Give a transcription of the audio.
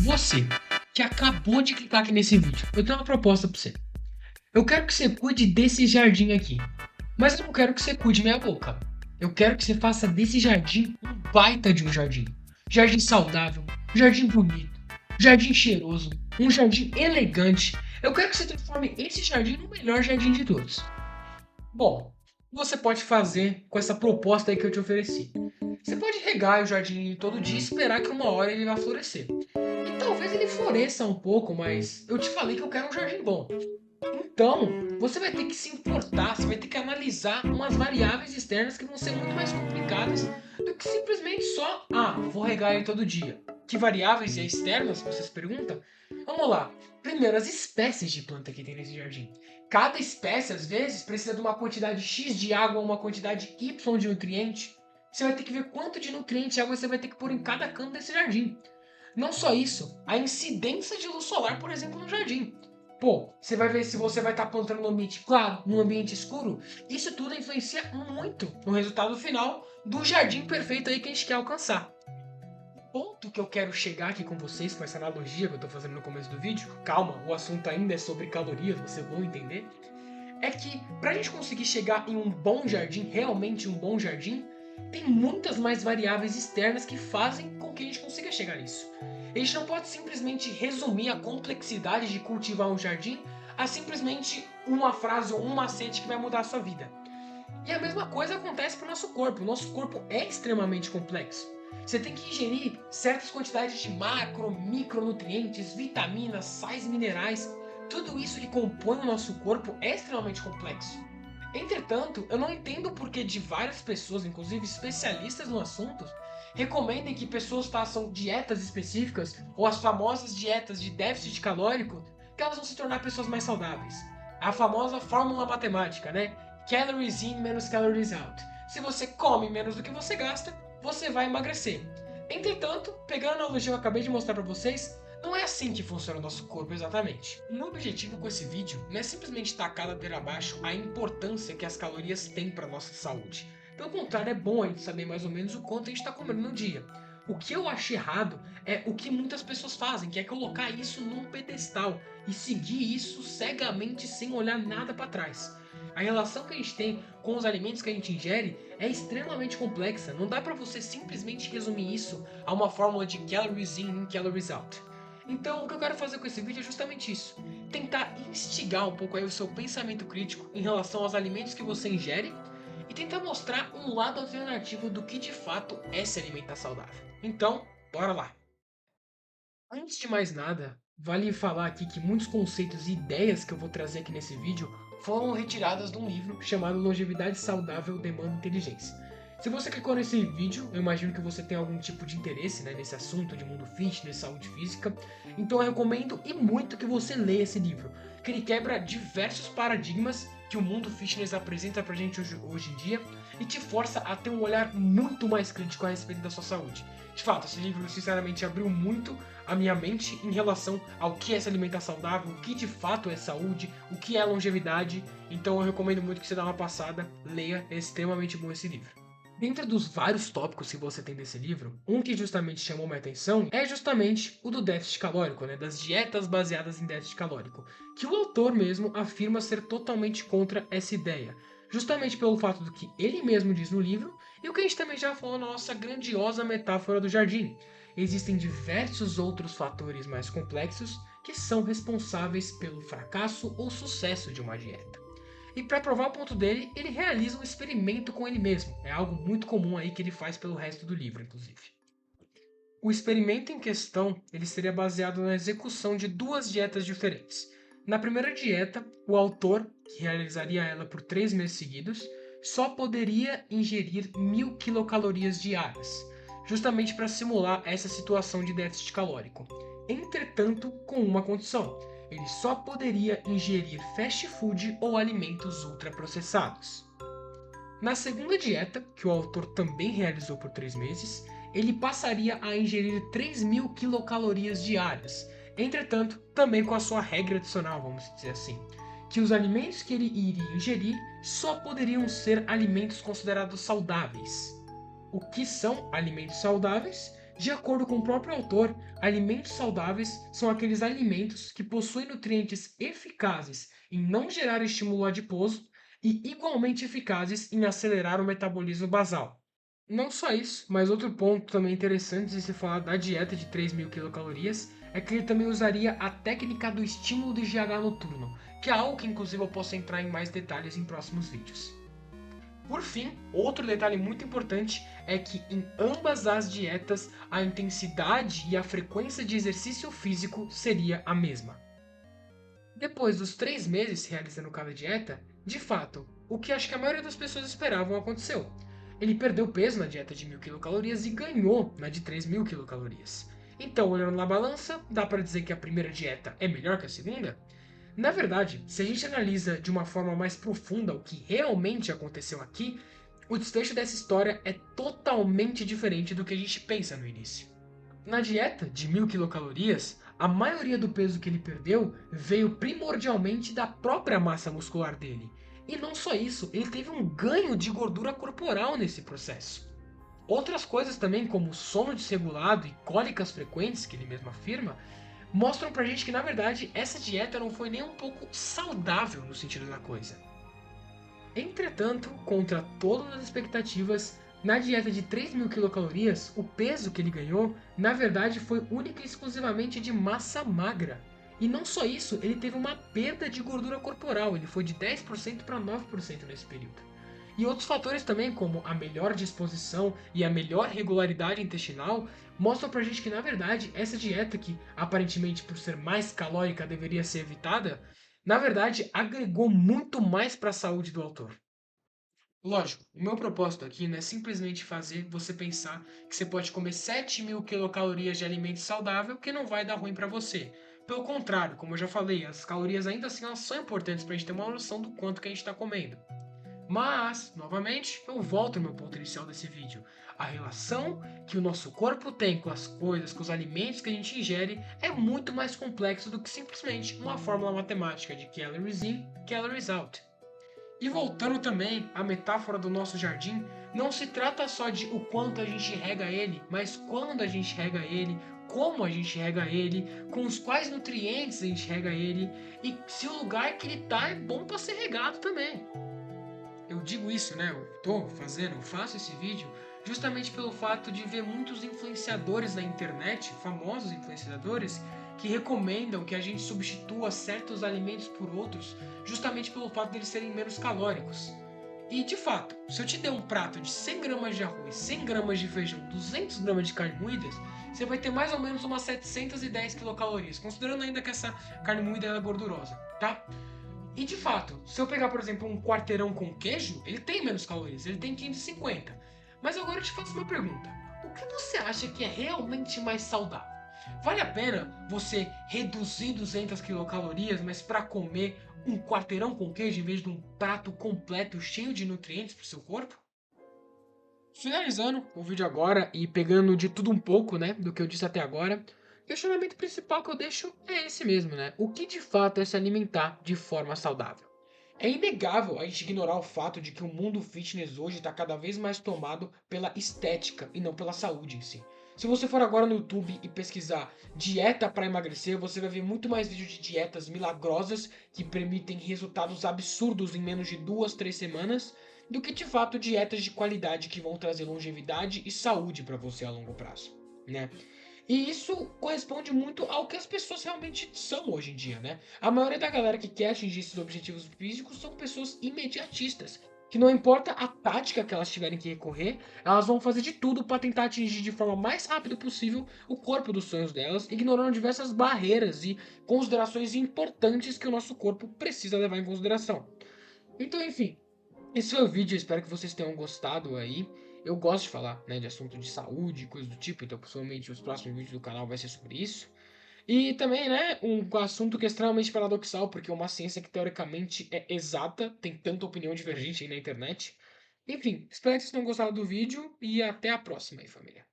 Você que acabou de clicar aqui nesse vídeo, eu tenho uma proposta para você. Eu quero que você cuide desse jardim aqui, mas eu não quero que você cuide meia boca. Eu quero que você faça desse jardim um baita de um jardim. Jardim saudável, jardim bonito, jardim cheiroso, um jardim elegante. Eu quero que você transforme esse jardim no melhor jardim de todos. Bom, o que você pode fazer com essa proposta aí que eu te ofereci? Você pode regar o jardim todo dia e esperar que uma hora ele vai florescer. E talvez ele floresça um pouco, mas eu te falei que eu quero um jardim bom. Então, você vai ter que se importar, você vai ter que analisar umas variáveis externas que vão ser muito mais complicadas do que simplesmente só, vou regar ele todo dia. Que variáveis externas, você se pergunta? Vamos lá. Primeiro, as espécies de planta que tem nesse jardim. Cada espécie, às vezes, precisa de uma quantidade X de água ou uma quantidade Y de nutriente. Você vai ter que ver quanto de nutriente e água você vai ter que pôr em cada canto desse jardim. Não só isso, a incidência de luz solar, por exemplo, no jardim. Pô, você vai ver se você vai estar plantando no ambiente claro, no ambiente escuro. Isso tudo influencia muito no resultado final do jardim perfeito aí que a gente quer alcançar. O ponto que eu quero chegar aqui com vocês, com essa analogia que eu estou fazendo no começo do vídeo, calma, o assunto ainda é sobre calorias, vocês vão entender, é que para a gente conseguir chegar em um bom jardim, realmente um bom jardim, tem muitas mais variáveis externas que fazem com que a gente consiga chegar nisso. A gente não pode simplesmente resumir a complexidade de cultivar um jardim a simplesmente uma frase ou um macete que vai mudar a sua vida. E a mesma coisa acontece para o nosso corpo. O nosso corpo é extremamente complexo. Você tem que ingerir certas quantidades de macro, micronutrientes, vitaminas, sais minerais. Tudo isso que compõe o nosso corpo é extremamente complexo. Entretanto, eu não entendo por que de várias pessoas, inclusive especialistas no assunto, recomendem que pessoas façam dietas específicas ou as famosas dietas de déficit calórico, que elas vão se tornar pessoas mais saudáveis. A famosa fórmula matemática, né? Calories in menos calories out. Se você come menos do que você gasta, você vai emagrecer. Entretanto, pegando a analogia que eu acabei de mostrar para vocês, não é assim que funciona o nosso corpo exatamente. O meu objetivo com esse vídeo não é simplesmente tacar ladeira abaixo a importância que as calorias têm para nossa saúde. Pelo contrário, é bom a gente saber mais ou menos o quanto a gente está comendo no dia. O que eu acho errado é o que muitas pessoas fazem, que é colocar isso num pedestal e seguir isso cegamente sem olhar nada para trás. A relação que a gente tem com os alimentos que a gente ingere é extremamente complexa. Não dá para você simplesmente resumir isso a uma fórmula de calories in, calories out. Então, o que eu quero fazer com esse vídeo é justamente isso. Tentar instigar um pouco aí o seu pensamento crítico em relação aos alimentos que você ingere e tentar mostrar um lado alternativo do que de fato é se alimentar saudável. Então, bora lá! Antes de mais nada, vale falar aqui que muitos conceitos e ideias que eu vou trazer aqui nesse vídeo foram retiradas de um livro chamado Longevidade Saudável Demanda Inteligência. Se você clicou nesse vídeo, eu imagino que você tem algum tipo de interesse, né, nesse assunto de mundo fitness, saúde física, então eu recomendo e muito que você leia esse livro, que ele quebra diversos paradigmas que o mundo fitness apresenta pra gente hoje em dia e te força a ter um olhar muito mais crítico a respeito da sua saúde. De fato, esse livro sinceramente abriu muito a minha mente em relação ao que é se alimentar saudável, o que de fato é saúde, o que é longevidade, então eu recomendo muito que você dê uma passada, leia, é extremamente bom esse livro. Dentro dos vários tópicos que você tem desse livro, um que justamente chamou minha atenção é justamente o do déficit calórico, né, das dietas baseadas em déficit calórico, que o autor mesmo afirma ser totalmente contra essa ideia, justamente pelo fato do que ele mesmo diz no livro e o que a gente também já falou na nossa grandiosa metáfora do jardim. Existem diversos outros fatores mais complexos que são responsáveis pelo fracasso ou sucesso de uma dieta. E para provar o ponto dele, ele realiza um experimento com ele mesmo. É algo muito comum aí que ele faz pelo resto do livro, inclusive. O experimento em questão, ele seria baseado na execução de duas dietas diferentes. Na primeira dieta, o autor, que realizaria ela por 3 meses seguidos, só poderia ingerir 1000 quilocalorias diárias, justamente para simular essa situação de déficit calórico. Entretanto, com uma condição: ele só poderia ingerir fast food ou alimentos ultraprocessados. Na segunda dieta, que o autor também realizou por 3 meses, ele passaria a ingerir 3.000 quilocalorias diárias, entretanto, também com a sua regra adicional, vamos dizer assim, que os alimentos que ele iria ingerir só poderiam ser alimentos considerados saudáveis. O que são alimentos saudáveis? De acordo com o próprio autor, alimentos saudáveis são aqueles alimentos que possuem nutrientes eficazes em não gerar estímulo adiposo e igualmente eficazes em acelerar o metabolismo basal. Não só isso, mas outro ponto também interessante de se falar da dieta de 3.000 quilocalorias é que ele também usaria a técnica do estímulo de GH noturno, que é algo que inclusive eu posso entrar em mais detalhes em próximos vídeos. Por fim, outro detalhe muito importante é que em ambas as dietas a intensidade e a frequência de exercício físico seria a mesma. Depois dos 3 meses realizando cada dieta, de fato, o que acho que a maioria das pessoas esperavam aconteceu. Ele perdeu peso na dieta de 1.000 quilocalorias e ganhou na de 3.000 quilocalorias. Então, olhando na balança, dá para dizer que a primeira dieta é melhor que a segunda? Na verdade, se a gente analisa de uma forma mais profunda o que realmente aconteceu aqui, o desfecho dessa história é totalmente diferente do que a gente pensa no início. Na dieta de 1.000 quilocalorias, a maioria do peso que ele perdeu veio primordialmente da própria massa muscular dele. E não só isso, ele teve um ganho de gordura corporal nesse processo. Outras coisas também, como sono desregulado e cólicas frequentes, que ele mesmo afirma, mostram pra gente que na verdade essa dieta não foi nem um pouco saudável no sentido da coisa. Entretanto, contra todas as expectativas, na dieta de 3.000 quilocalorias, o peso que ele ganhou, na verdade, foi única e exclusivamente de massa magra. E não só isso, ele teve uma perda de gordura corporal, ele foi de 10% para 9% nesse período. E outros fatores também, como a melhor disposição e a melhor regularidade intestinal, mostram pra gente que, na verdade, essa dieta que aparentemente por ser mais calórica deveria ser evitada, na verdade agregou muito mais para a saúde do autor. Lógico, o meu propósito aqui não é simplesmente fazer você pensar que você pode comer 7.000 quilocalorias de alimento saudável que não vai dar ruim para você. Pelo contrário, como eu já falei, as calorias ainda assim elas são importantes para a gente ter uma noção do quanto que a gente está comendo. Mas, novamente, eu volto ao meu ponto inicial desse vídeo. A relação que o nosso corpo tem com as coisas, com os alimentos que a gente ingere, é muito mais complexo do que simplesmente uma fórmula matemática de calories in, calories out. E voltando também à metáfora do nosso jardim, não se trata só de o quanto a gente rega ele, mas quando a gente rega ele, como a gente rega ele, com os quais nutrientes a gente rega ele e se o lugar que ele tá é bom para ser regado também. Eu digo isso, né? Eu faço esse vídeo justamente pelo fato de ver muitos influenciadores na internet, famosos influenciadores, que recomendam que a gente substitua certos alimentos por outros, justamente pelo fato deles serem menos calóricos. E de fato, se eu te der um prato de 100 gramas de arroz, 100 gramas de feijão, 200 gramas de carne moída, você vai ter mais ou menos umas 710 quilocalorias, considerando ainda que essa carne moída é gordurosa, tá? E de fato, se eu pegar, por exemplo, um quarteirão com queijo, ele tem menos calorias, ele tem 550. Mas agora eu te faço uma pergunta: o que você acha que é realmente mais saudável? Vale a pena você reduzir 200 quilocalorias, mas para comer um quarteirão com queijo em vez de um prato completo cheio de nutrientes para o seu corpo? Finalizando o vídeo agora e pegando de tudo um pouco, né, do que eu disse até agora, o questionamento principal que eu deixo é esse mesmo, né? O que de fato é se alimentar de forma saudável? É inegável a gente ignorar o fato de que o mundo fitness hoje está cada vez mais tomado pela estética e não pela saúde em si. Se você for agora no YouTube e pesquisar dieta para emagrecer, você vai ver muito mais vídeos de dietas milagrosas que permitem resultados absurdos em menos de 2, 3 semanas do que de fato dietas de qualidade que vão trazer longevidade e saúde para você a longo prazo, né? E isso corresponde muito ao que as pessoas realmente são hoje em dia, né? A maioria da galera que quer atingir esses objetivos físicos são pessoas imediatistas, que não importa a tática que elas tiverem que recorrer, elas vão fazer de tudo para tentar atingir de forma mais rápida possível o corpo dos sonhos delas, ignorando diversas barreiras e considerações importantes que o nosso corpo precisa levar em consideração. Então, enfim, esse foi o vídeo, eu espero que vocês tenham gostado aí. Eu gosto de falar, né, de assunto de saúde, coisa do tipo, então possivelmente os próximos vídeos do canal vai ser sobre isso. E também, né, um assunto que é extremamente paradoxal, porque é uma ciência que teoricamente é exata, tem tanta opinião divergente aí na internet. Enfim, espero que vocês tenham gostado do vídeo e até a próxima aí, família.